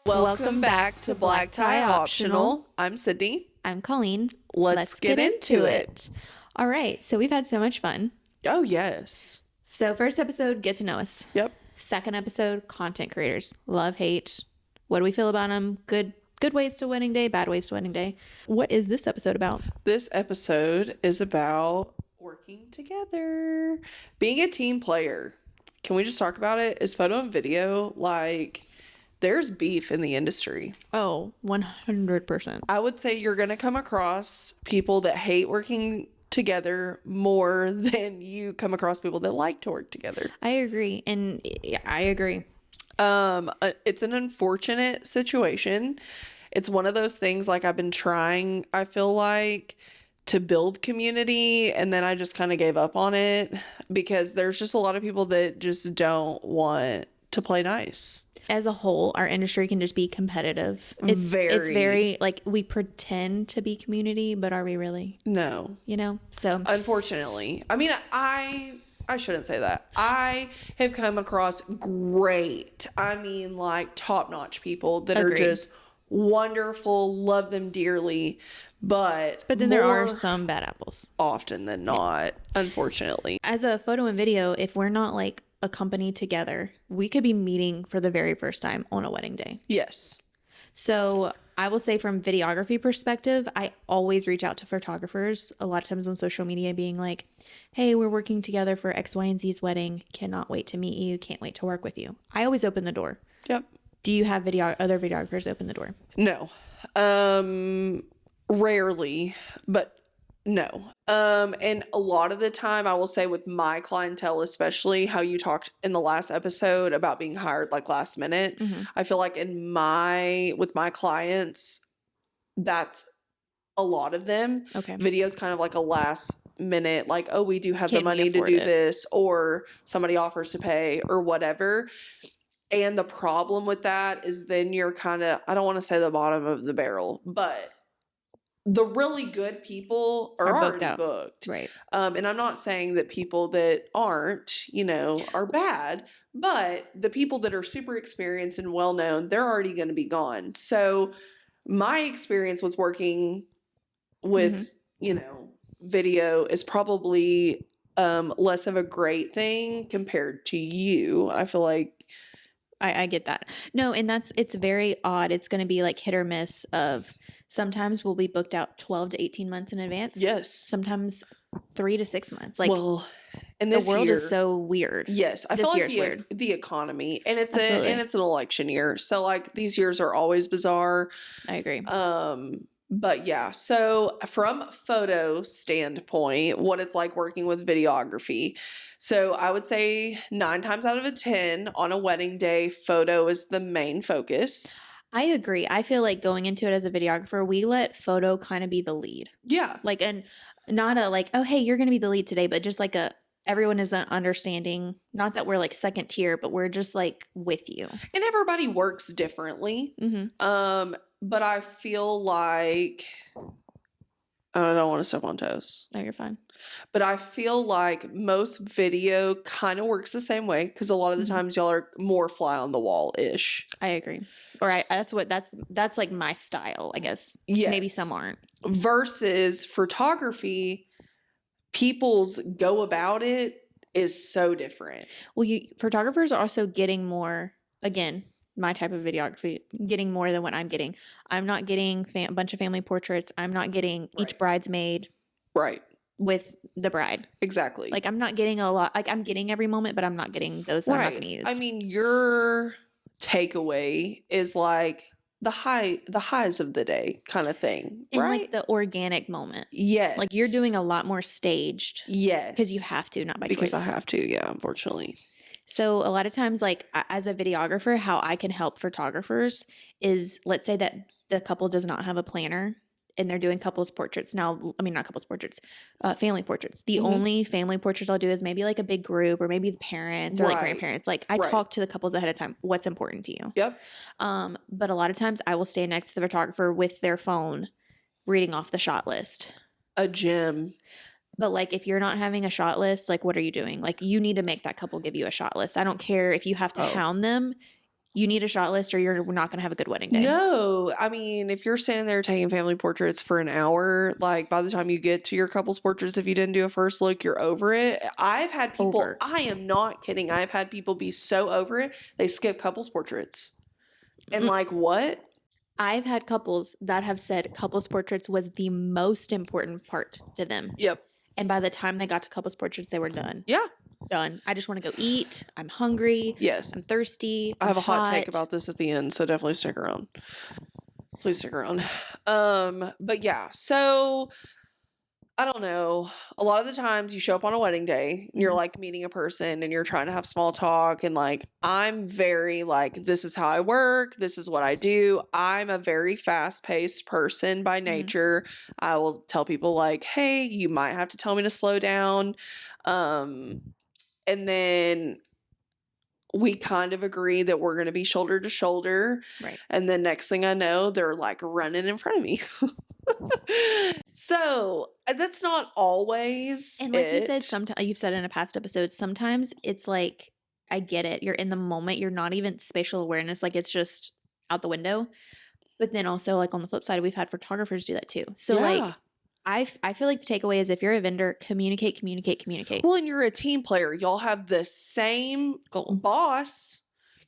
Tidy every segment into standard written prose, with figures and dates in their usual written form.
Welcome back to Black Tie Optional. I'm Sydney. I'm Colleen. Let's get into it. All right, so we've had so much fun. Oh, yes. So first episode, get to know us. Yep. Second episode, content creators. Love, hate. What do we feel about them? Good ways to wedding day, bad ways to wedding day. What is this episode about? This episode is about working together, being a team player. Can we just talk about it? Is photo and video like there's beef in the industry? Oh, 100%. I would say you're going to come across people that hate working together more than you come across people that like to work together. I agree. And yeah, I agree. It's an unfortunate situation. It's one of those things like I've been trying, I feel like, to build community, and then I just kind of gave up on it because there's just a lot of people that just don't want to play nice. As a whole, our industry can just be competitive. It's very like we pretend to be community, but are we really? No. You know? So unfortunately. I mean, I shouldn't say that. I have come across great, like top-notch people that Agreed. are just wonderful, love them dearly, but then there are some bad apples. Often than not, unfortunately. As a photo and video, if we're not like a company together, we could be meeting for the very first time on a wedding day. Yes. So I will say from videography perspective, I always reach out to photographers a lot of times on social media being like, hey, we're working together for X, Y, and Z's wedding. Cannot wait to meet you. Can't wait to work with you. I always open the door. Yep. Do you have other videographers open the door? No. Rarely, but no. And a lot of the time I will say with my clientele, especially how you talked in the last episode about being hired like last minute, I feel like with my clients, that's a lot of them. Okay. Video's kind of like a last minute, like, oh, we do have Can the money to do this, or somebody offers to pay or whatever. And the problem with that is then you're kind of, I don't want to say the bottom of the barrel, but the really good people are already booked. Right. And I'm not saying that people that aren't, are bad, but the people that are super experienced and well-known, they're already going to be gone. So my experience with working with, video is probably less of a great thing compared to you. I feel like I get that. No, and it's very odd. It's going to be like hit or miss of sometimes we'll be booked out 12 to 18 months in advance. Yes. Sometimes 3 to 6 months. Like, well, and the world is so weird. Yes. I feel like the economy, and it's an election year. So like these years are always bizarre. I agree. But yeah, so from photo standpoint, what it's like working with videography. So I would say 9 times out of 10 on a wedding day, photo is the main focus. I agree. I feel like going into it as a videographer, we let photo kind of be the lead. Yeah. Like, and not a like, oh, hey, you're going to be the lead today, but just like everyone is understanding, not that we're like second tier, but we're just like with you. And everybody works differently. But I feel like, I don't want to step on toes. No, you're fine. But I feel like most video kind of works the same way because a lot of the times y'all are more fly on the wall-ish. I agree. Or that's like my style, I guess. Yes. Maybe some aren't. Versus photography, people's go about it is so different. Well, photographers are also getting more, again, my type of videography, getting more than what I'm getting. I'm not getting a bunch of family portraits. I'm not getting each bridesmaid with the bride. Exactly. Like I'm not getting a lot. Like I'm getting every moment, but I'm not getting those that I'm not going to use. I mean, your takeaway is like the highs of the day kind of thing, and like the organic moment. Yes. Like you're doing a lot more staged. Yes. Because you have to, not by choice. Because I have to, yeah, unfortunately. So a lot of times, like as a videographer, how I can help photographers is, let's say that the couple does not have a planner and they're doing couples portraits. Now, I mean, not couples portraits, family portraits. The only family portraits I'll do is maybe like a big group or maybe the parents or like grandparents. Like I talk to the couples ahead of time. What's important to you? Yep. But a lot of times I will stand next to the photographer with their phone reading off the shot list. A gem. But like if you're not having a shot list, like what are you doing? Like you need to make that couple give you a shot list. I don't care if you have to hound them. You need a shot list or you're not going to have a good wedding day. No, I mean, if you're standing there taking family portraits for an hour, like by the time you get to your couple's portraits, if you didn't do a first look, you're over it. I've had people, Over. I am not kidding. I've had people be so over it, they skip couple's portraits. And Mm. like, what? I've had couples that have said couples portraits was the most important part to them. Yep. And by the time they got to couples portraits, they were done. Yeah. Done. I just want to go eat. I'm hungry. Yes. I'm thirsty. I have a I'm hot take about this at the end, so definitely stick around. Please stick around. But yeah, so I don't know. A lot of the times you show up on a wedding day and you're Mhm. like meeting a person and you're trying to have small talk and like I'm very like this is how I work, this is what I do. I'm a very fast-paced person by nature. I will tell people like, "Hey, you might have to tell me to slow down." And then we kind of agree that we're going to be shoulder to shoulder. Right. And then next thing I know, they're like running in front of me. So that's not always And like you said, it. sometimes you've said in a past episode, sometimes it's like, I get it. You're in the moment. You're not even spatial awareness. Like it's just out the window. But then also like on the flip side, we've had photographers do that too. So like Yeah. I feel like the takeaway is if you're a vendor, communicate. Well, and you're a team player. Y'all have the same Goal. boss.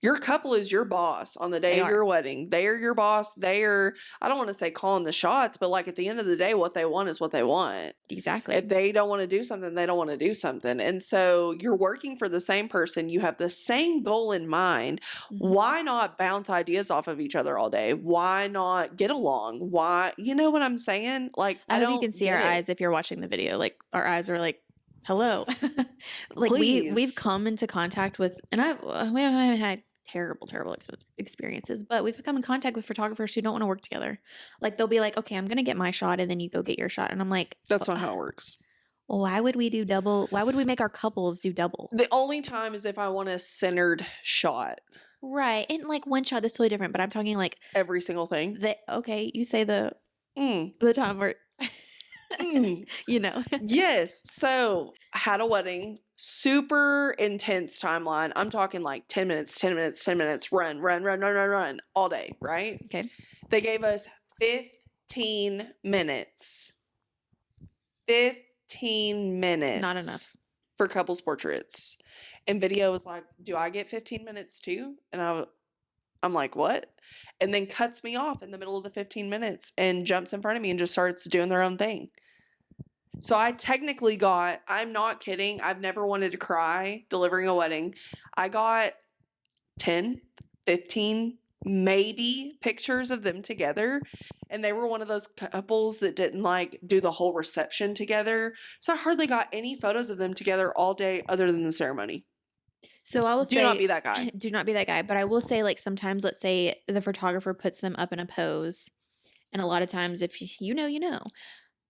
Your couple is your boss on the day They of are. your wedding. They are your boss. They are, I don't want to say calling the shots, but like at the end of the day, what they want is what they want. Exactly. If they don't want to do something, they don't want to do something. And so you're working for the same person. You have the same goal in mind. Mhm. Why not bounce ideas off of each other all day? Why not get along? Why, you know what I'm saying? Like, I hope you don't can see our get it. eyes if you're watching the video. Like our eyes are like, hello. Like we've Please. come into contact with, and we haven't had terrible experiences, but we've come in contact with photographers who don't want to work together. Like they'll be like, okay, I'm gonna get my shot, and then you go get your shot, and I'm like, That's not how it works. well, why would we do double? Why would we make our couples do double? The only time is if I want a centered shot. Right, and like one shot that's totally different, but I'm talking like Every single thing. okay, you say the Mm, time where mm. you know. Yes. So I had a wedding, super intense timeline. I'm talking like 10 minutes, 10 minutes, 10 minutes, run all day, right? Okay. They gave us 15 minutes. 15 minutes. Not enough. For couples portraits. And video was like, do I get 15 minutes too? And I'm like, what? And then cuts me off in the middle of the 15 minutes and jumps in front of me and just starts doing their own thing. So I technically got, I'm not kidding, I've never wanted to cry delivering a wedding. I got 10, 15, maybe pictures of them together. And they were one of those couples that didn't like do the whole reception together. So I hardly got any photos of them together all day other than the ceremony. So I will Do say, not be that guy. do not be that guy. But I will say, like sometimes, let's say the photographer puts them up in a pose, and a lot of times, if you know,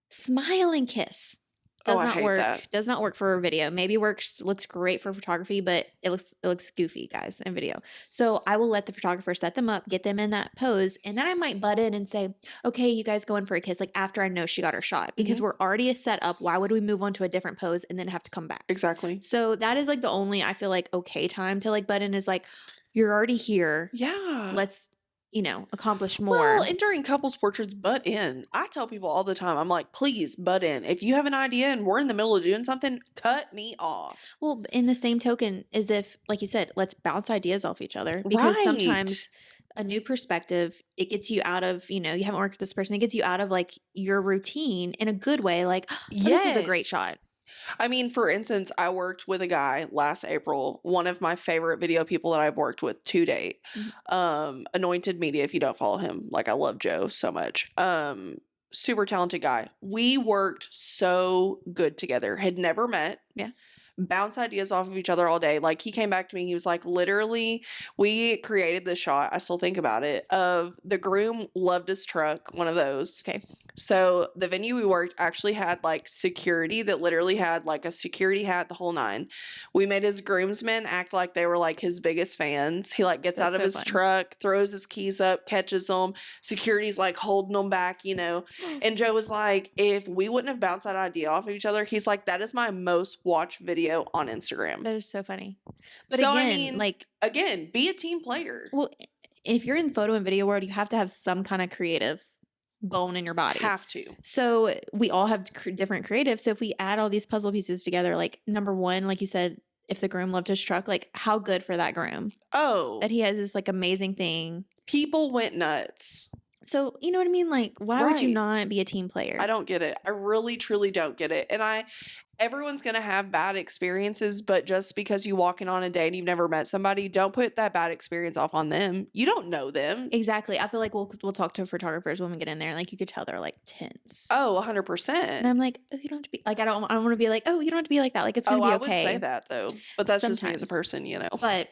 smile and kiss does Oh, I not hate work. that. Does not work for a video. Maybe looks great for photography, but it looks goofy, guys, in video. So I will let the photographer set them up, get them in that pose, and then I might butt in and say, "Okay, you guys go in for a kiss." Like after I know she got her shot, because we're already set up. Why would we move on to a different pose and then have to come back? Exactly. So that is like the only I feel like okay time to like butt in is like you're already here. Yeah. Let's accomplish more. Well, and during couples portraits, butt in. I tell people all the time, I'm like, please butt in. If you have an idea and we're in the middle of doing something, cut me off. Well, in the same token, as if, like you said, let's bounce ideas off each other. Because sometimes a new perspective, it gets you out of, you haven't worked with this person. It gets you out of like your routine in a good way. Like, oh, this is a great shot. I mean, for instance, I worked with a guy last April, one of my favorite video people that I've worked with to date. Anointed Media, if you don't follow him. Like, I love Joe so much. Super talented guy. We worked so good together. Had never met. Yeah. Bounce ideas off of each other all day. Like, he came back to me. He was like, literally, we created this shot. I still think about it. Of the groom loved his truck, one of those. Okay. So the venue we worked actually had like security that literally had like a security hat, the whole nine. We made his groomsmen act like they were like his biggest fans. He like gets out That's of so his fun. truck, throws his keys up, catches them. Security's like holding them back, you know. And Joe was like, if we wouldn't have bounced that idea off of each other, he's like, that is my most watched video on Instagram. That is so funny. But So, I again, mean, like, again, be a team player. well, if you're in photo and video world, you have to have some kind of creative bone in your body. Have to. So we all have different creatives. So if we add all these puzzle pieces together, like number one, like you said, if the groom loved his truck, like how good for that groom Oh, that he has this like amazing thing. people went nuts. So you know what I mean? Like, why would you Right. not be a team player? I don't get it. I really, truly don't get it. And everyone's going to have bad experiences, but just because you walk in on a date and you've never met somebody, don't put that bad experience off on them. You don't know them. Exactly. I feel like we'll talk to photographers when we get in there. Like you could tell they're like tense. Oh, And 100%. I'm like, oh, you don't have to be like, I don't want to be like, oh, you don't have to be like that. Like it's gonna Oh, be I okay. would say that though, but that's just me as a Sometimes. person, you know. But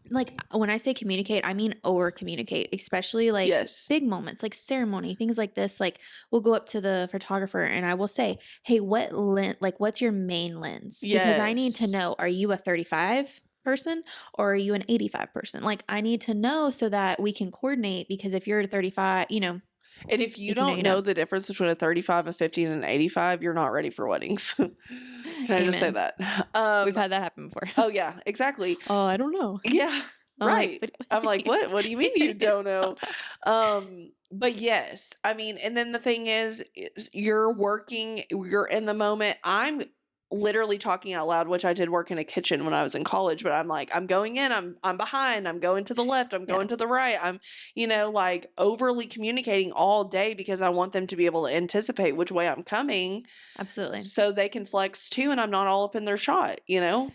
like when I say communicate, I mean over communicate, especially like Yes. big moments, like ceremony, things like this. Like we'll go up to the photographer and I will say, hey, what's your main lens? Because I need to Yes. know, are you a 35 person or are you an 85 person? Like I need to know so that we can coordinate, because if you're a 35, you know, And if you if you know, don't you know know. the difference between a 35, a 50, and an 85, you're not ready for weddings. Can I just say Amen. that? We've had that happen before. Oh, yeah, exactly. Oh, I don't know. Yeah, I'm right. like, I'm like, what? What do you mean you don't know? But yes, I mean, and then the thing is you're working, you're in the moment. I'm literally talking out loud, which I did work in a kitchen when I was in college, but I'm like, I'm going in, I'm behind, I'm going to the left, I'm Yeah. going to the right. I'm, like overly communicating all day because I want them to be able to anticipate which way I'm coming Absolutely. so they can flex too and I'm not all up in their shot, you know?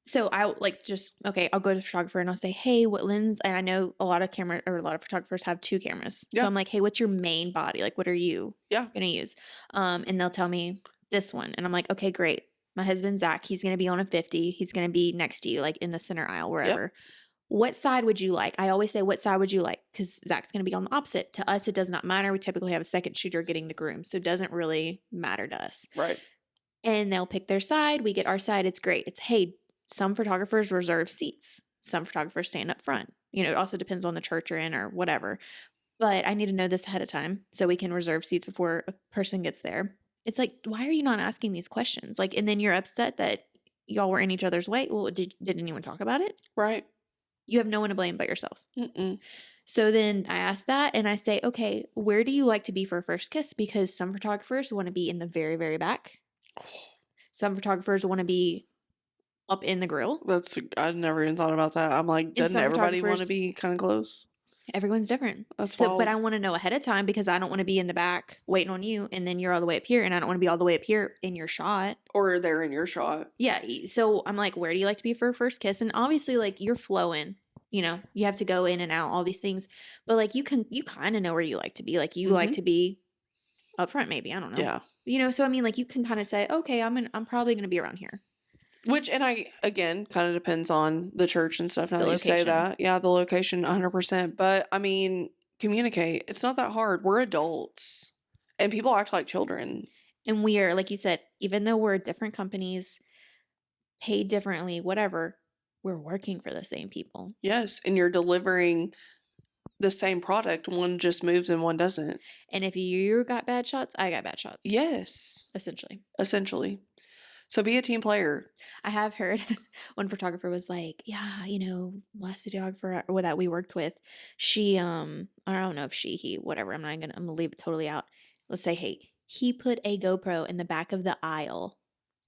So I like just okay, I'll go to the photographer and I'll say, hey, what lens? And I know a lot of photographers have two cameras. Yeah. So I'm like, hey, what's your main body? Like, what are you Yeah. gonna use? And they'll tell me this one, and I'm like, okay, great. My husband Zach, he's gonna be on a 50. He's gonna be next to you, like in the center aisle, wherever. What side would you like? I always say, what side would you like? Because Zach's gonna be on the opposite. To us, it does not matter. We typically have a second shooter getting the groom, so it doesn't really matter to us. Right. And they'll pick their side. We get our side. It's great. It's hey. Some photographers reserve seats. Some photographers stand up front. You know, it also depends on the church you're in or whatever. But I need to know this ahead of time so we can reserve seats before a person gets there. It's like, why are you not asking these questions? Like, and then you're upset that y'all were in each other's way. Well, did anyone talk about it? Right. You have no one to blame but yourself. Mm-mm. So then I ask that and I say, okay, where do you like to be for a first kiss? Because some photographers want to be in the very, very back. Some photographers want to be up in the grill. I never even thought about that. I'm like, doesn't some everybody want to photographers- be kind of close? Everyone's different. That's So, but wild. I want to know ahead of time because I don't want to be in the back waiting on you and then you're all the way up here and I don't want to be all the way up here in your shot. Or they're in your shot. Yeah. So I'm like, where do you like to be for a first kiss? And obviously, like you're flowing, you know, you have to go in and out, all these things. But like you kind of know where you like to be. Like you like to be up front, maybe. I don't know. Yeah. You know, so I mean, like you can kind of say, okay, I'm probably gonna be around here. Which, and I, again, kind of depends on the church and stuff. Now The that you say location. that. Yeah, the location, 100%. But, I mean, communicate. It's not that hard. We're adults. And people act like children. And we are, like you said, even though we're different companies, paid differently, whatever, we're working for the same people. Yes. And you're delivering the same product. One just moves and one doesn't. And if you got bad shots, I got bad shots. Yes. Essentially. So be a team player. I have heard one photographer was like, yeah, you know, last videographer that we worked with, she, I don't know if he, whatever, I'm gonna leave it totally out. Let's say, hey, he put a GoPro in the back of the aisle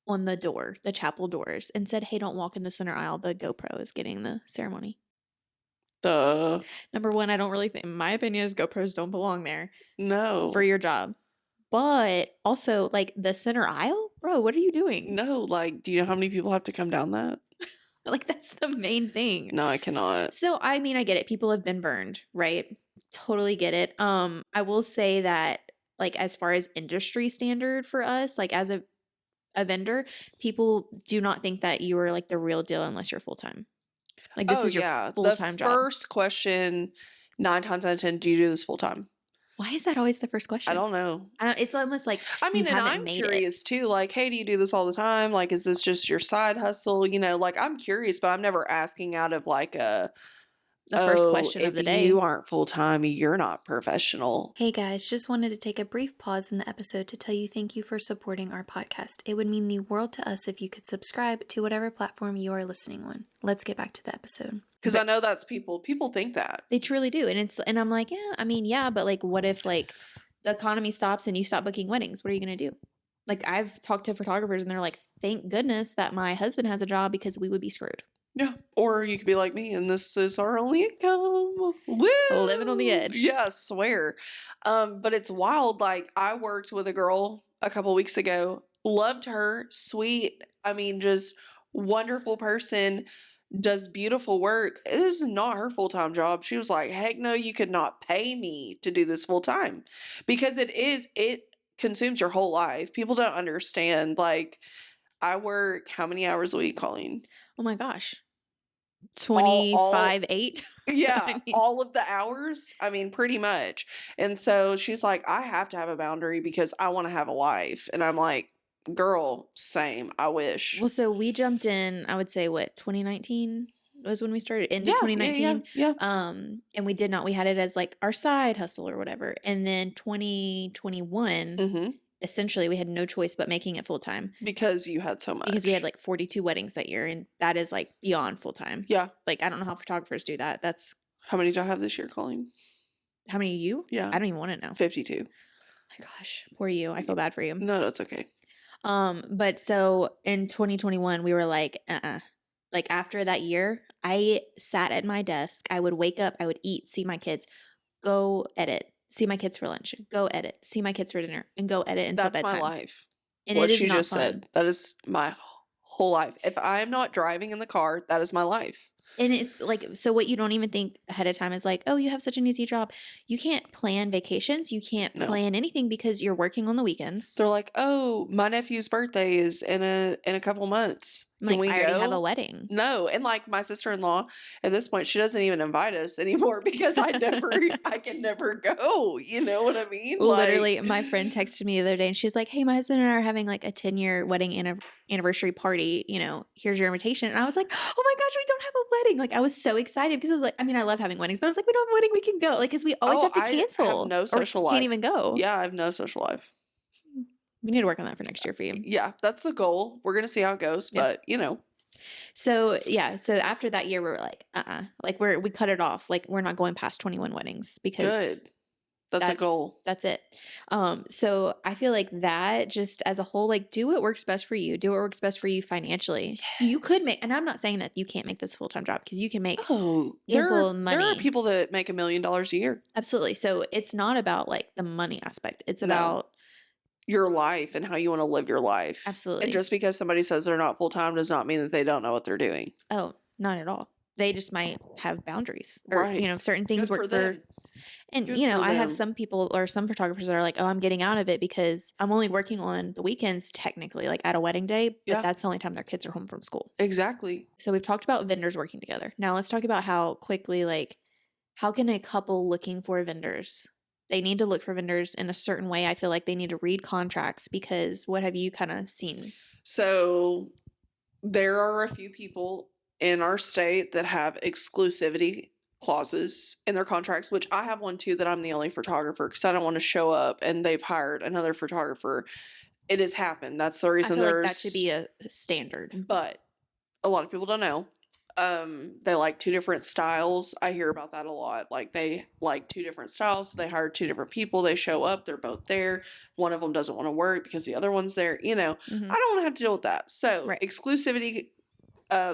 on the door, the chapel doors, and said, hey, don't walk in the center aisle. The GoPro is getting the ceremony. Duh. Number one, I don't really think, in my opinion, is GoPros don't belong there No. for your job. But also, like the center aisle, bro, what are you doing? No. Like, do you know how many people have to come down that? Like that's the main thing. No, I cannot. So I mean, I get it. People have been burned, right? Totally get it. I will say that, like, as far as industry standard for us, like as a vendor, people do not think that you are like the real deal unless you're full time. Like this is your full time job. The first question, 9 times out of 10, do you do this full time? Why is that always the first I question? don't know. I don't, it's almost like I you mean, and haven't I'm made it. curious too. Like, hey, do you do this all the time? Like, is this just your side hustle? You know, like I'm curious, but I'm never asking out of like The first oh, question of if the day. you aren't full time, you're not professional. Hey guys, just wanted to take a brief pause in the episode to tell you thank you for supporting our podcast. It would mean the world to us if you could subscribe to whatever platform you are listening on. Let's get back to the episode. Because I know that's people think that. They truly do. And I'm like, yeah, I mean, yeah, but like what if like the economy stops and you stop booking weddings? What are you gonna do? Like I've talked to photographers and they're like, thank goodness that my husband has a job because we would be screwed. Yeah. Or you could be like me and this is our only income. Woo! Living on the edge. Yeah, I swear. But it's wild. Like I worked with a girl a couple weeks ago. Loved her, sweet. I mean, just wonderful person, does beautiful work. It is not her full-time job. She was like, heck no, you could not pay me to do this full time. Because it consumes your whole life. People don't understand. Like I work how many hours a week, Colleen? Oh my gosh. All 25/8. yeah, I mean, all of the hours. I mean, pretty much. And so she's like, I have to have a boundary because I want to have a life. And I'm like, girl, same. I wish. well, so we jumped in, I would say what, 2019 was when we started, end of Yeah, 2019. yeah. And we had it as like our side hustle or whatever. And then 2021, Mm-hmm. essentially we had no choice but making it full time Because you had so much. because we had like 42 weddings that year, and that is like beyond full time. Yeah. Like I don't know how photographers do that. That's How many do I have this year, Colleen? how many you? Yeah. I don't even want to know. 52. My gosh, poor you. I feel bad for you. No, that's okay. But so in 2021, we were like, like after that year, I sat at my desk. I would wake up, I would eat, see my kids, go edit, see my kids for lunch, go edit, see my kids for dinner, and go edit until That's bedtime. my life. And What it is you not just fun. said. That is my whole life. If I am not driving in the car, that is my life. And it's like, so what you don't even think ahead of time is like, oh, you have such an easy job. You can't plan vacations. You can't No. plan anything because you're working on the weekends. They're like, oh, my nephew's birthday is in a couple months. I'm Can like, we I already have a go? wedding. No, and like my sister-in-law at this point, she doesn't even invite us anymore because I can never go. You know what I mean? Literally, my friend texted me the other day and she's like, hey, my husband and I are having like a 10-year wedding anniversary party. You know, here's your invitation. And I was like, oh my gosh, we don't have a wedding. Like, I was so excited because I was like, I mean, I love having weddings, but I was like, we don't have a wedding. We can go. Like, because we always have to I cancel. have no or social life. can't even go. Yeah, I have no social life. We need to work on that for next year for you. Yeah, that's the goal. We're gonna see how it goes, Yeah. but you know. So yeah, so after that year, we were like, like we cut it off. Like we're not going past 21 weddings because Good. That's a goal. That's it. So I feel like that just as a whole, like do what works best for you. Do what works best for you financially. You could Yes. make, and I'm not saying that you can't make this full-time job because you can make Oh, ample there are money. people that make $1 million a year. Absolutely. So it's not about like the money aspect. It's No. about Your life and how you want to live your life. absolutely. And just because somebody says they're not full time does not mean that they don't know what they're doing. Oh, not at all. They just might have boundaries or, Right. you know, certain things Good work for for. them. And, Good you know, for I have them. some people or some photographers that are like, oh, I'm getting out of it because I'm only working on the weekends, technically, like at a wedding day, but Yeah. that's the only time their kids are home from school. Exactly. So we've talked about vendors working together. Now let's talk about how quickly, like, how can a couple looking for vendors? They need to look for vendors in a certain way. I feel like they need to read contracts because what have you kind of seen? So there are a few people in our state that have exclusivity clauses in their contracts, which I have one too, that I'm the only photographer because I don't want to show up and they've hired another photographer. It has happened. That's the I reason feel like there's that should be a standard. but a lot of people don't know. They like two different styles. I hear about that a lot. Like they like two different styles. So they hire two different people. They show up. They're both there. One of them doesn't want to work because the other one's there. You know, Mhm. I don't want to have to deal with that. So Right. exclusivity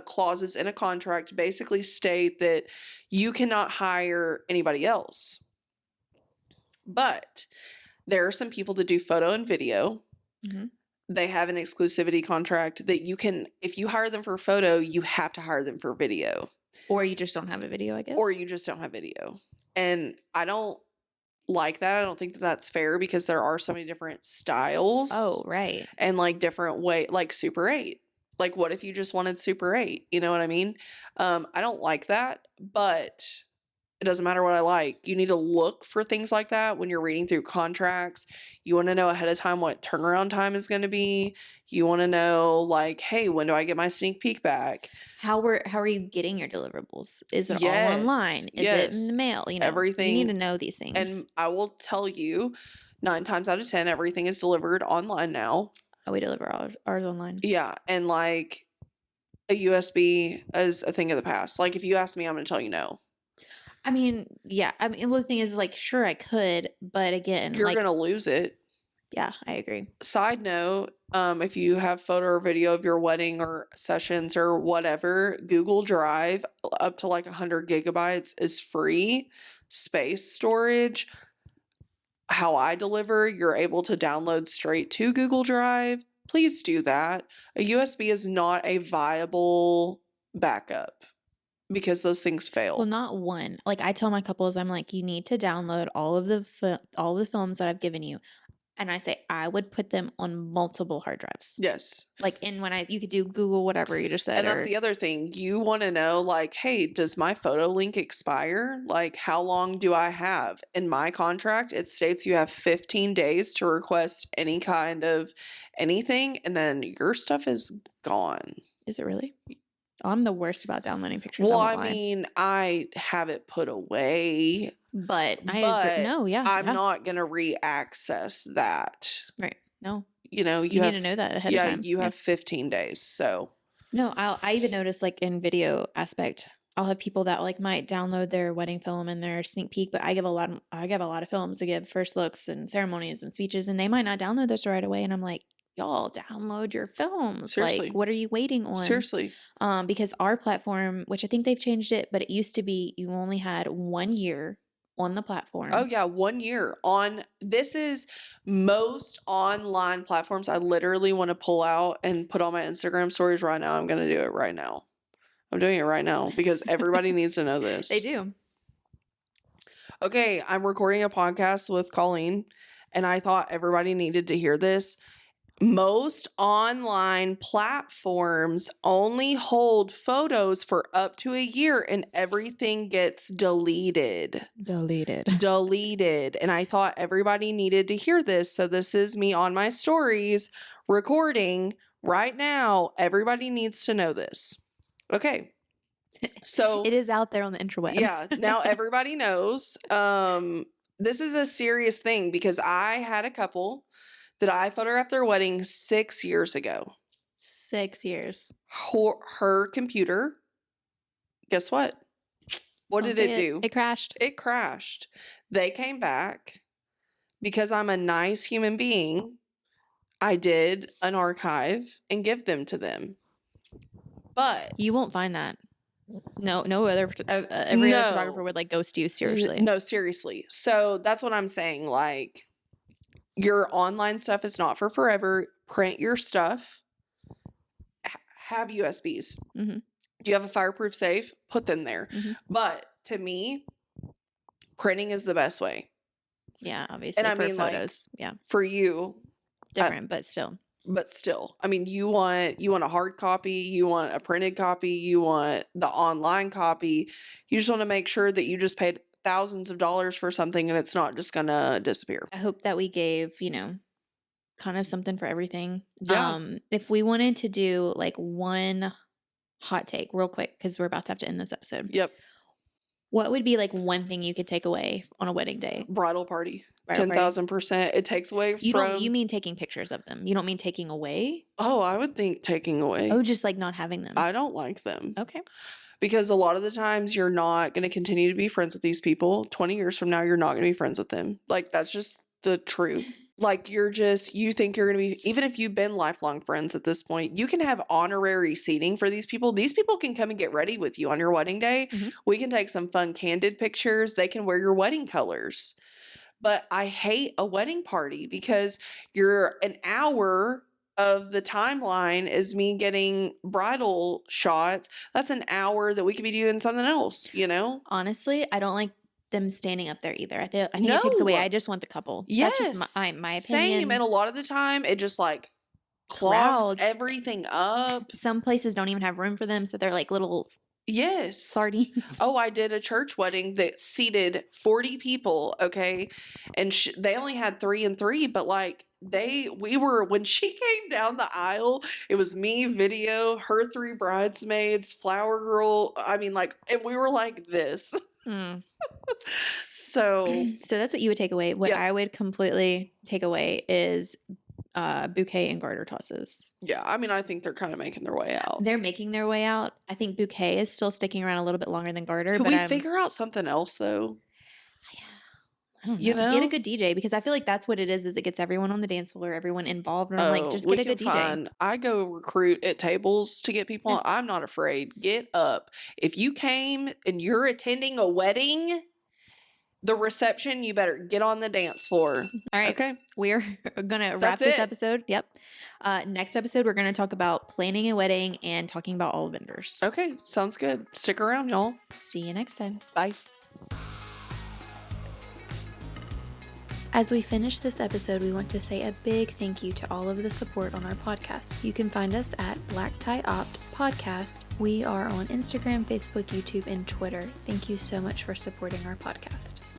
clauses in a contract basically state that you cannot hire anybody else. But there are some people that do photo and video. Mhm. They have an exclusivity contract that you can, if you hire them for photo, you have to hire them for video, Or you just don't have a video, I guess. or you just don't have video. And I don't like that. I don't think that that's fair because there are so many different styles. Oh, right. And like different way, like Super 8. Like, what if you just wanted Super 8? You know what I mean? I don't like that, but It doesn't matter what I like. You need to look for things like that when you're reading through contracts. You want to know ahead of time what turnaround time is going to be. You want to know, like, hey, when do I get my sneak peek back? How are you getting your deliverables? Is it all online? Is it in Yes. the mail? You need Everything. to know these things. And I will tell you, 9 times out of 10, everything is delivered online now. Oh, we deliver ours online. Yeah. And like a USB is a thing of the past. Like if you ask me, I'm going to tell you no. I mean, yeah. I mean, well, the thing is, like, sure, I could, but again, You're like, going to lose it. yeah, I agree. Side note, if you have photo or video of your wedding or sessions or whatever, Google Drive up to like 100 gigabytes is free space storage. How I deliver, you're able to download straight to Google Drive. Please do that. A USB is not a viable backup because those things fail. Well, not one. Like, I tell my couples, I'm like, you need to download all of the films that I've given you, and I say I would put them on multiple hard drives. Yes. Like, and when you could do Google whatever you just said, And that's the other thing. You want to know, like, hey, does my photo link expire? Like, how long do I have? In my contract, it states you have 15 days to request any kind of anything, and then your stuff is gone. Is it really? Oh, I'm the worst about downloading pictures. Well, I I won't lie. mean, I have it put away, But I but agree. No, yeah, I'm yeah. not going to re-access that. Right. No, You know, you need to know that ahead of time. you have 15 days. So, No, I even noticed, like, in video aspect, I'll have people that like might download their wedding film and their sneak peek, but I give a lot of films to give first looks and ceremonies and speeches, and they might not download this right away. And I'm like, y'all download your films. Seriously. Like, what are you waiting on? seriously. Because our platform, which I think they've changed it, but it used to be you only had 1 year on the platform. Oh yeah, 1 year on this is most online platforms. I literally want to pull out and put on my Instagram stories right now. I'm going to do it right now. I'm doing it right now because everybody needs to know this. They do. Okay, I'm recording a podcast with Colleen, and I thought everybody needed to hear this. Most online platforms only hold photos for up to a year and everything gets deleted. Deleted. And I thought everybody needed to hear this. So this is me on my stories recording right now. Everybody needs to know this. Okay. So It is out there on the interweb. yeah, now everybody knows. This is a serious thing because I had a couple that I photographed their wedding 6 years ago. 6 years. Her computer, guess what? What Don't did say it do? It crashed. It crashed. They came back because I'm a nice human being. I did an archive and give them to them. But You won't find that. No other every other No. photographer would like ghost you, seriously. No, seriously. So that's what I'm saying. Like, your online stuff is not for forever. Print your stuff. Have USBs. Mhm. Do you have a fireproof safe? Put them there. Mhm. But to me, printing is the best way. Yeah, obviously I for mean, like, photos. Yeah, For you, different, but still. but still. I mean, you want a hard copy, you want a printed copy, you want the online copy. You just want to make sure that you just paid thousands of dollars for something and it's not just gonna disappear. I hope that we gave, kind of something for everything. Yeah. If we wanted to do like one hot take real quick, because we're about to have to end this episode. Yep. What would be like one thing you could take away on a wedding day? Bridal party. Bridal party? 10,000%. It takes away You from. don't. You mean taking pictures of them? You don't mean taking away? Oh, I would think taking away. Oh, just like not having them. I don't like them. Okay. Because a lot of the times you're not going to continue to be friends with these people. 20 years from now, you're not going to be friends with them. Like, that's just the truth. Like, you think you're going to be, even if you've been lifelong friends at this point, you can have honorary seating for these people. These people can come and get ready with you on your wedding day. Mhm. We can take some fun candid pictures. They can wear your wedding colors. But I hate a wedding party because you're an hour of the timeline is me getting bridal shots. That's an hour that we could be doing something else, Honestly, I don't like them standing up there either. I think it takes away. No. I just want the couple. Yes. That's just my opinion. Same. And a lot of the time it just like clogs Crowds. everything up. Some places don't even have room for them, so they're like little Yes. Sardines. Oh, I did a church wedding that seated 40 people, okay? And they only had 3 and 3, but like when she came down the aisle, it was me, video, her 3 bridesmaids, flower girl. I mean, like, and we were like this. Mm. So, So that's what you would take away. What Yep. I would completely take away is bouquet and garter tosses. yeah, I mean, I think they're kind of making their way out. They're making their way out. I think bouquet is still sticking around a little bit longer than garter. Could but we figure out something else though? I don't know. You Get a know? good DJ, because I feel like that's what it is it gets everyone on the dance floor, everyone involved. And I'm like, just we get a good can DJ. find. I go recruit at tables to get people. Yeah. I'm not afraid. Get up. If you came and you're attending a wedding, the reception, you better get on the dance floor. All right. Okay. We're going to wrap That's this it. episode. Yep. Next episode, we're going to talk about planning a wedding and talking about all vendors. Okay. Sounds good. Stick around, y'all. See you next time. Bye. As we finish this episode, we want to say a big thank you to all of the support on our podcast. You can find us at Black Tie Opt Podcast. We are on Instagram, Facebook, YouTube, and Twitter. Thank you so much for supporting our podcast.